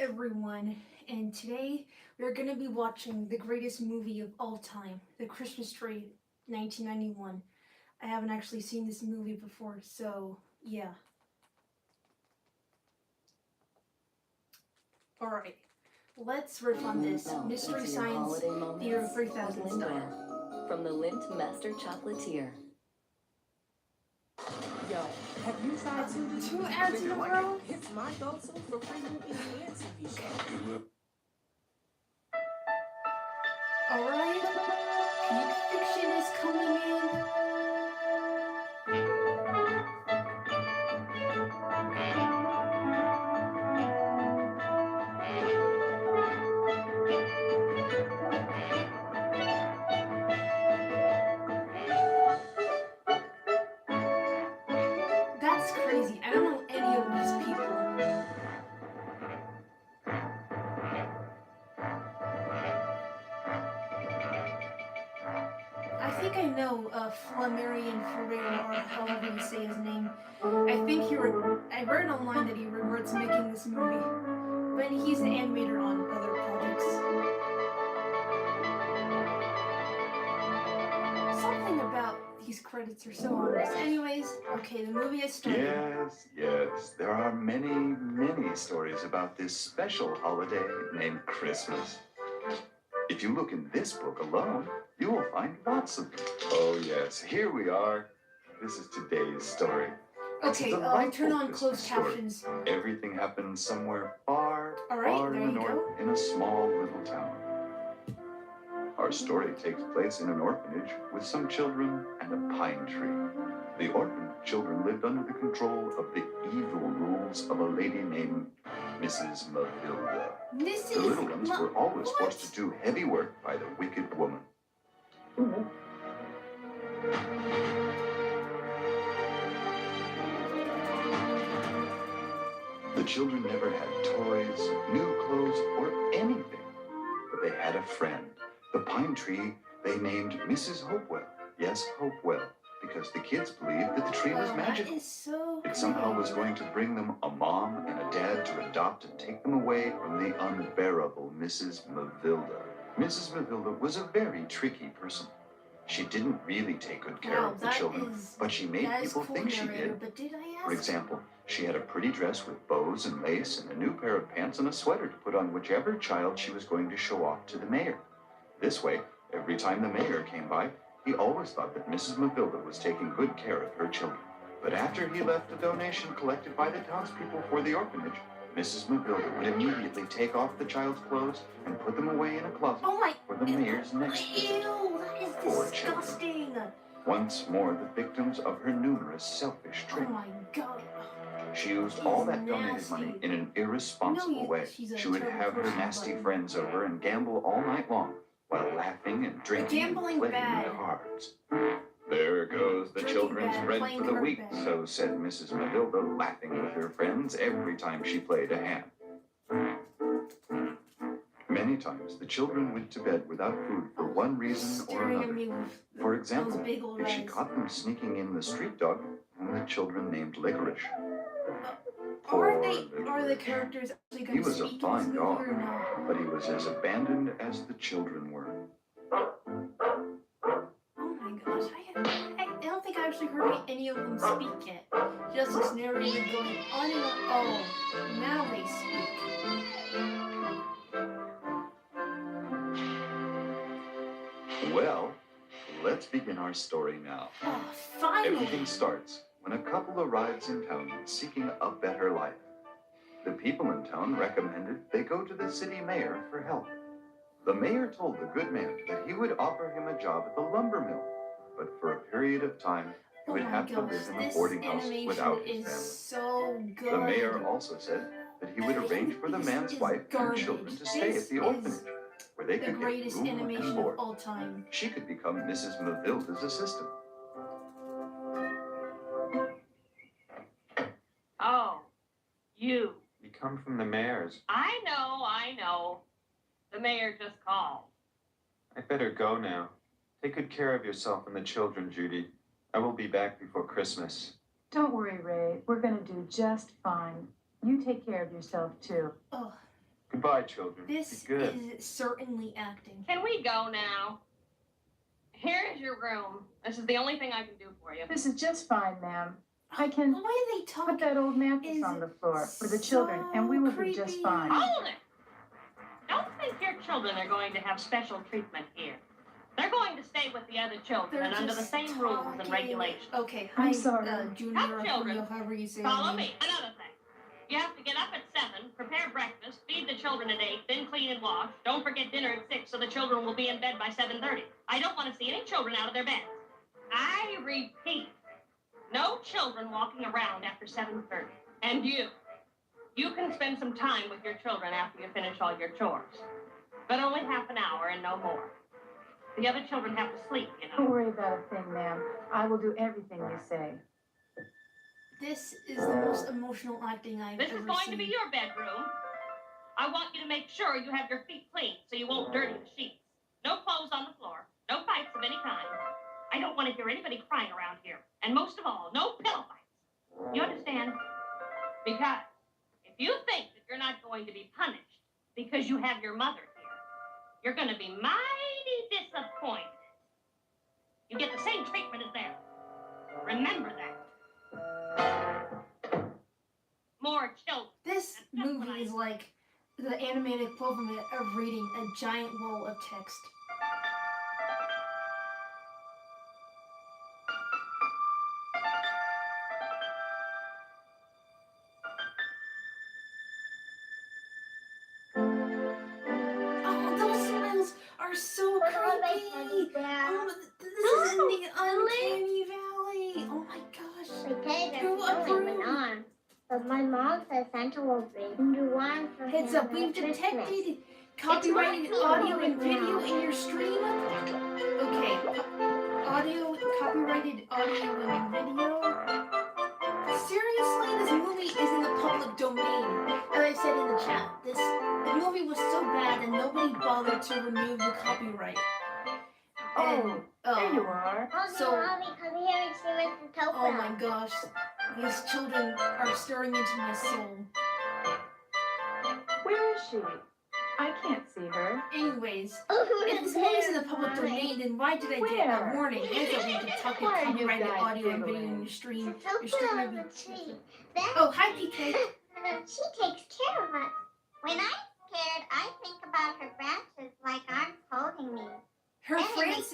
everyone, and today we're going to be watching the greatest movie of all time, The Christmas Tree, 1991. I haven't actually seen this movie before, so yeah. Alright, let's riff on this. Now, Mystery it's your Science holiday moments Theater 3000 with style. From the Lindt Master Chocolatier. Yo, have you tried to Two ads in a row? It's my go-to for free movies and TV shows. Alright, Peak Fiction is coming in. That's crazy. I don't know any of these people. I think I know Flammarion Ferrer, or however you say his name. I think I read online that he regrets making this movie, but he's an animator on other projects. Something about these credits are so ominous. Anyways, okay, the movie has started. Yes, there are many stories about this special holiday named Christmas. If you look in this book alone, you will find lots of them. Oh yes, here we are. This is today's story. Okay, I'll turn on closed captions. Everything happened somewhere far Alright, in there the you north, go. in a small little town. Our story takes place in an orphanage with some children and a pine tree. The orphaned children lived under the control of the evil rules of a lady named Mrs. Matilda. The little ones were always forced to do heavy work by the wicked woman. The children never had toys, new clothes, or anything. But they had a friend. The pine tree they named Mrs. Hopewell. Yes, Hopewell, because the kids believed that the tree was magical. It somehow was going to bring them a mom and a dad to adopt and take them away from the unbearable Mrs. Matilda. Mrs. Matilda was a very tricky person. She didn't really take good care of the children, but she made people think she did. For example, she had a pretty dress with bows and lace and a new pair of pants and a sweater to put on whichever child she was going to show off to the mayor. This way, every time the mayor came by, he always thought that Mrs. Matilda was taking good care of her children. But after he left a donation collected by the townspeople for the orphanage, Mrs. Matilda would immediately take off the child's clothes and put them away in a closet for the mayor's next visit. Ew, that is Poor disgusting. children. Once more the victims of her numerous selfish Oh tricks. my god. She used all that donated money in an irresponsible way. She would have her nasty friends over and gamble all night long while laughing and drinking and playing cards. There goes the children's bread for the week, so said Mrs. Matilda, laughing with her friends every time she played a hand. Many times the children went to bed without food for one reason or another. For example, if she caught them sneaking in the street dog, whom the children named Licorice. Are the characters actually going to speak He was a fine in this dog, movie or not? but he was as abandoned as the children were. Oh my gosh, I don't think I actually heard any of them speak yet. Just this narrator going on and on. Oh, now they speak. Well, let's begin our story now. Oh, finally! Everything starts when a couple arrives in town seeking a better life. The people in town recommended they go to the city mayor for help. The mayor told the good man that he would offer him a job at the lumber mill, but for a period of time, he would have to live in a boarding house without his family. So good. The mayor also said that he would arrange for the man's wife and children to stay at the orphanage, where they could get room and board. All time. She could become Mrs. Matilda's assistant. Oh, you. We come from the mayor's. I know. The mayor just called. I better go now. Take good care of yourself and the children, Judy. I will be back before Christmas. Don't worry, Ray. We're going to do just fine. You take care of yourself, too. Oh, Goodbye, children. This Be good. is certainly acting. Can we go now? Here is your room. This is the only thing I can do for you. This is just fine, ma'am. I The can way they talk put that old mattress is on the floor for the children, and we will be just creepy. fine. Hold it! Don't think your children are going to have special treatment here. They're going to stay with the other children They're and under the just same rules and talking. regulations. Okay, I'm hi, sorry. Junior, Have or children. Julio, however you say your Follow name. me. Another thing. You have to get up at 7, prepare breakfast, feed the children at 8, then clean and wash. Don't forget dinner at 6 so the children will be in bed by 7:30. I don't want to see any children out of their beds. I repeat, no children walking around after 7:30. And you can spend some time with your children after you finish all your chores. But only half an hour and no more. The other children have to sleep, you Don't know. worry about a thing, ma'am. I will do everything you say. This is the most emotional acting I've This ever is going seen. to be your bedroom. I want you to make sure you have your feet clean so you won't dirty the sheets. No clothes on the floor. No fights of any kind. I don't want to hear anybody crying around here. And most of all, no pillow fights. You understand? Because if you think that you're not going to be punished because you have your mother here, you're going to be mighty disappointed. You get the same treatment as them. Remember that. More children. This movie is like the animated equivalent of reading a giant wall of text. Oh, those smiles are so creepy. This is in the uncanny valley. Oh my gosh. Okay, there's Go no approve. even on. But my mom says Santa will bring you one for Heads him up, at we've Christmas. detected copyrighted audio and video in your stream. Okay, copyrighted audio and video. Seriously, this movie is in the public domain. As I said in the chat, the movie was so bad that nobody bothered to remove the copyright. Oh, there you are. Mommy, So- Mommy, come here and see Mr. Topaz. Oh my gosh, these children are stirring into my soul. Where is she? I can't see her. Anyways, Oh, if this movie's in the public domain, then why did I get a Where? warning? Heads up, we've detected Why are you copyrighted guys audio and video giggling? in your stream. It's Your stream on might the be. tree. That- Oh, hi PK. She takes care of us. When I'm scared, I think about her branches like arms holding me. Her Anyway, Francis.